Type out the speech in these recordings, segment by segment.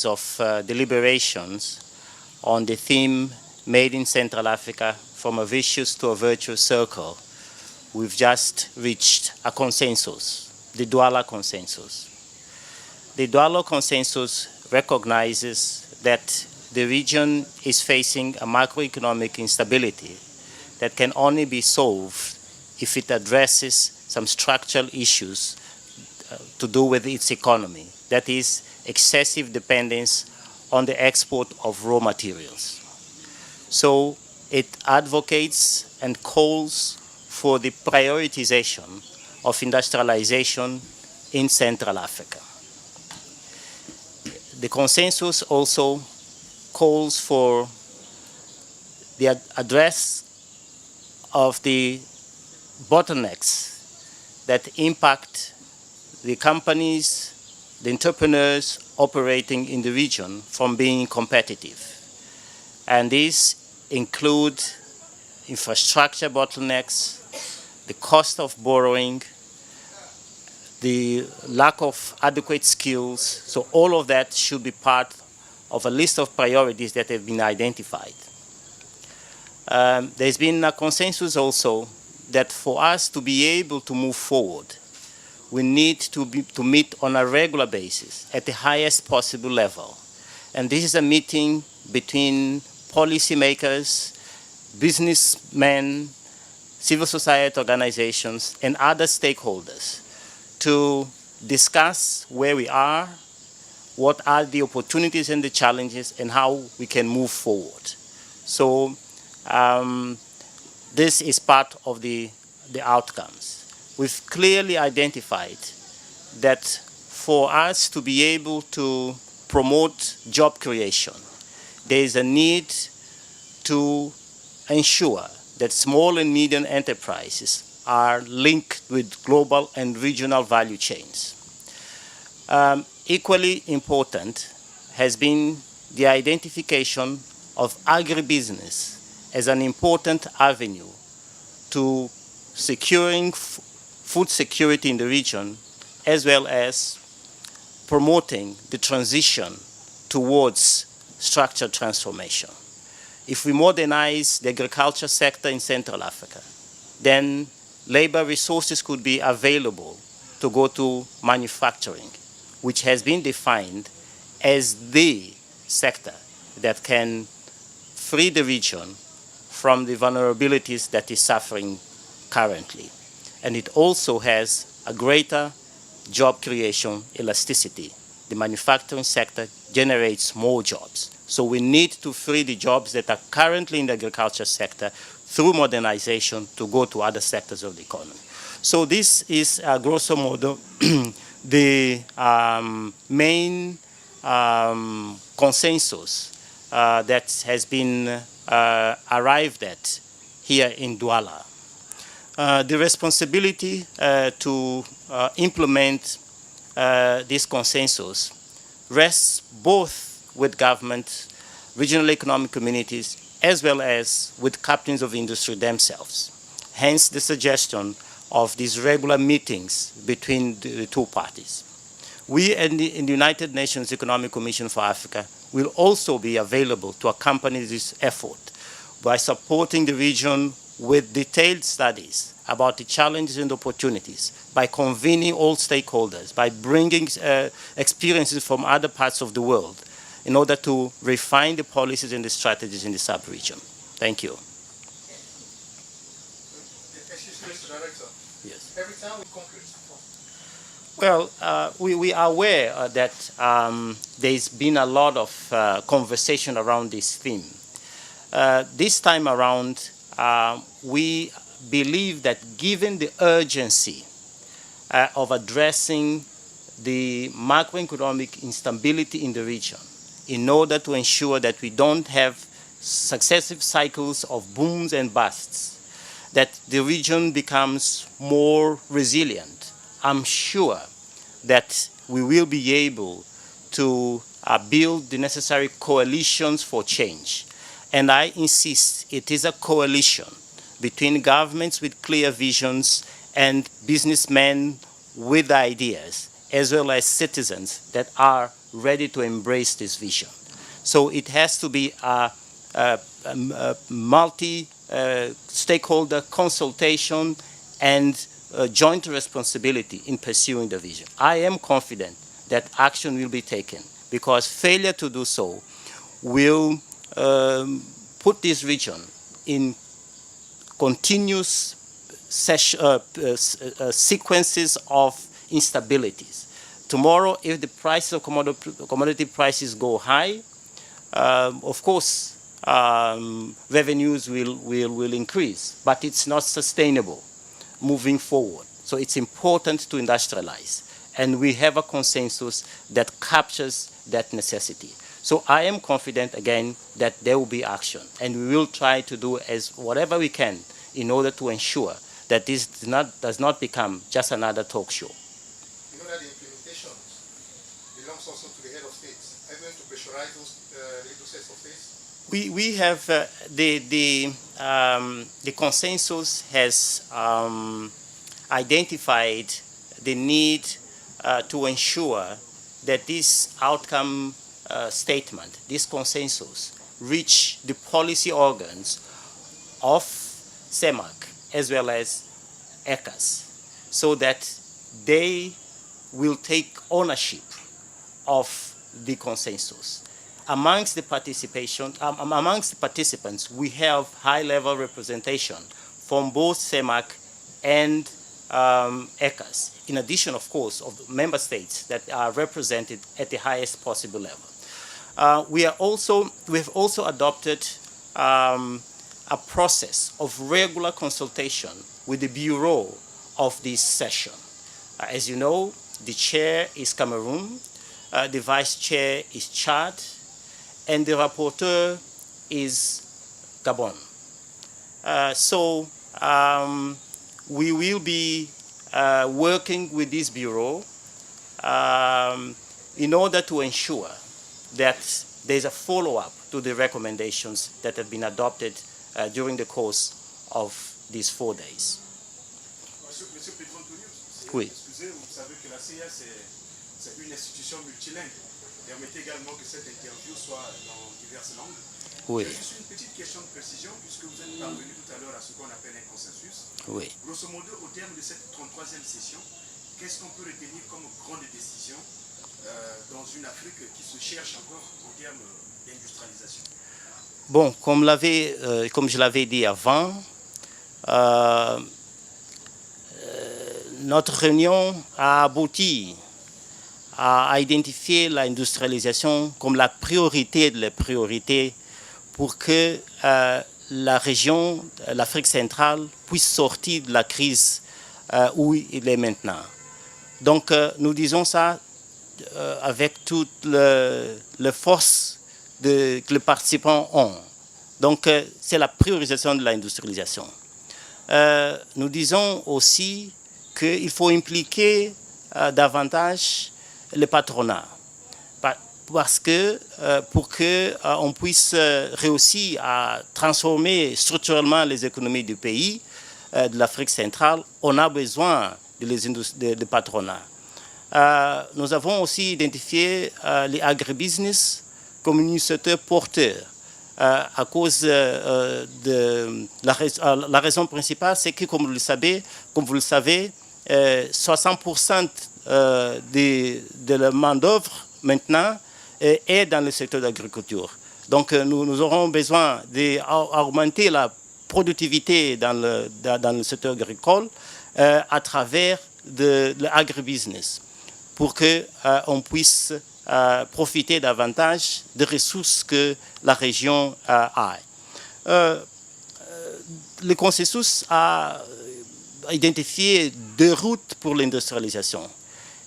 of deliberations on the theme Made in Central Africa, from a vicious to a virtuous circle, we've just reached a consensus, the Douala consensus. The Douala consensus recognizes that the region is facing a macroeconomic instability that can only be solved if it addresses some structural issues to do with its economy, that is, excessive dependence on the export of raw materials. So it advocates and calls for the prioritization of industrialization in Central Africa. The consensus also calls for the address of the bottlenecks that impact the companies, the entrepreneurs operating in the region from being competitive. And these include infrastructure bottlenecks, the cost of borrowing, the lack of adequate skills. So all of that should be part of a list of priorities that have been identified. There's been a consensus also that for us to be able to move forward, we need to meet on a regular basis at the highest possible level. And this is a meeting between policymakers, businessmen, civil society organizations, and other stakeholders to discuss where we are, what are the opportunities and the challenges, and how we can move forward. So this is part of the outcomes. We've clearly identified that for us to be able to promote job creation, there is a need to ensure that small and medium enterprises are linked with global and regional value chains. Equally important has been the identification of agribusiness as an important avenue to securing food security in the region, as well as promoting the transition towards structured transformation. If we modernize the agriculture sector in Central Africa, then labor resources could be available to go to manufacturing, which has been defined as the sector that can free the region from the vulnerabilities that is suffering currently. And it also has a greater job creation elasticity. The manufacturing sector generates more jobs. So we need to free the jobs that are currently in the agriculture sector through modernization to go to other sectors of the economy. So this is, grosso modo, the main consensus that has been arrived at here in Douala. The responsibility to implement this consensus rests both with government, regional economic communities, as well as with captains of industry themselves. Hence the suggestion of these regular meetings between the two parties. We in the United Nations Economic Commission for Africa will also be available to accompany this effort by supporting the region with detailed studies about the challenges and opportunities, by convening all stakeholders, by bringing experiences from other parts of the world in order to refine the policies and the strategies in the sub-region. Thank you. Excuse me, Mr. Director. Yes. Every time we concrete. Well, we are aware that there's been a lot of conversation around this theme. This time around, we believe that given the urgency of addressing the macroeconomic instability in the region, in order to ensure that we don't have successive cycles of booms and busts, that the region becomes more resilient, I'm sure that we will be able to build the necessary coalitions for change. And I insist, it is a coalition between governments with clear visions and businessmen with ideas, as well as citizens that are ready to embrace this vision. So it has to be a multi-stakeholder consultation and joint responsibility in pursuing the vision. I am confident that action will be taken, because failure to do so will put this region in continuous sequences of instabilities. Tomorrow, if the price of commodity prices go high, of course, revenues will increase, but it's not sustainable moving forward. So it's important to industrialize, and we have a consensus that captures that necessity. So I am confident, again, that there will be action, and we will try to do whatever we can in order to ensure that this does not become just another talk show. You know that the implementation belongs also to the head of states. Are you going to pressurize those heads of states? We have the consensus has identified the need to ensure that this outcome statement, this consensus, reach the policy organs of CEMAC as well as ECAS, so that they will take ownership of the consensus. Amongst the participants, we have high-level representation from both CEMAC and ECAS, in addition, of course, of the member states that are represented at the highest possible level. We have also adopted a process of regular consultation with the Bureau of this session. As you know, the chair is Cameroon, the vice chair is Chad, and the rapporteur is Gabon. So we will be working with this bureau in order to ensure that there's a follow-up to the recommendations that have been adopted during the course of these 4 days. Monsieur Pedro, oui. Excusez, vous savez que la CA, c'est une institution multilingue. Permettez également que cette interview soit dans diverses langues. Oui. J'ai juste une petite question de précision, puisque vous êtes parvenu tout à l'heure à ce qu'on appelle un consensus. Oui. Grosso modo, au terme de cette 33e session, qu'est-ce qu'on peut retenir comme grande décision dans une Afrique qui se cherche encore en termes d'industrialisation? Bon, comme je l'avais dit avant, notre réunion a abouti à identifier l'industrialisation comme la priorité de les priorités pour que la région, l'Afrique centrale, puisse sortir de la crise où il est maintenant. Donc, nous disons ça avec toute la force que les participants ont. Donc, c'est la priorisation de l'industrialisation. Nous disons aussi qu'il faut impliquer davantage le patronat, parce que pour qu'on puisse réussir à transformer structurellement les économies du pays, de l'Afrique centrale, on a besoin de patronat. Nous avons aussi identifié les agribusiness comme un secteur porteur. À cause de la raison principale, c'est que, comme vous le savez, 60% de la main-d'œuvre maintenant est dans le secteur de l'agriculture. Donc nous aurons besoin d'augmenter la productivité dans le secteur agricole à travers de l'agribusiness pour qu'on puisse profiter davantage des ressources que la région a. Le consensus a identifié 2 routes pour l'industrialisation.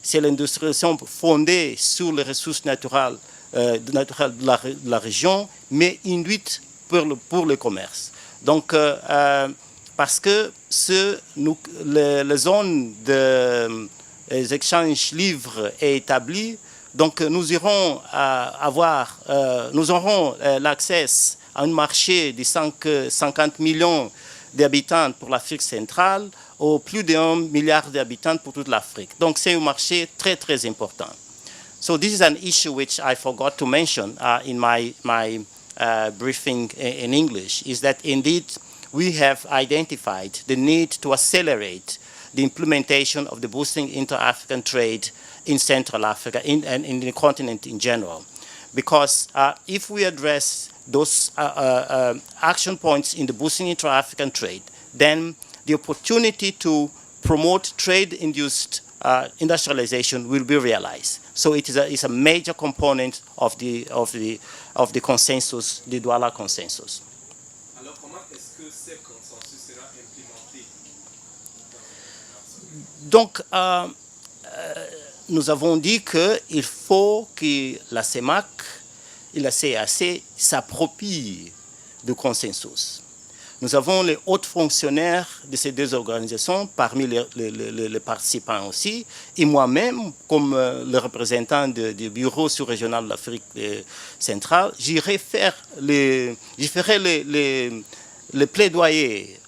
C'est l'industrialisation fondée sur les ressources naturelles de la région, mais induite pour le commerce. Donc, parce que les zones des échanges libres est établie, donc nous aurons l'accès à un marché de 50 millions d'habitants pour l'Afrique centrale, au plus d'1 milliard d'habitants pour toute l'Afrique. Donc c'est un marché très très important. So this is an issue which I forgot to mention in my briefing in English, is that indeed we have identified the need to accelerate the implementation of the boosting inter-African trade in Central Africa and in the continent in general. Because if we address those action points in the boosting inter-African trade, then the opportunity to promote trade-induced industrialization will be realized. So it's a major component of the consensus, the Douala consensus. Alors comment est-ce que ce consensus sera implémenté? Donc, nous avons dit qu'il faut que la CEMAC et la CAC s'approprient du consensus. Nous avons les hauts fonctionnaires de ces deux organisations, parmi les participants aussi, et moi-même, comme le représentant du bureau sous-régional de l'Afrique centrale, je ferai les plaidoyers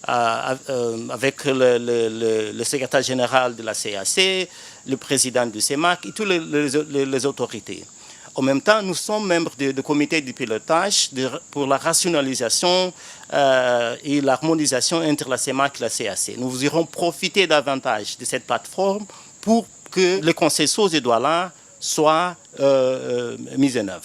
avec le secrétaire général de la CAC, le président du CEMAC et toutes les autorités. En même temps, nous sommes membres du comité de pilotage pour la rationalisation et l'harmonisation entre la CEMAC et la CAC. Nous irons profiter davantage de cette plateforme pour que le consensus de Douala soit mis en œuvre.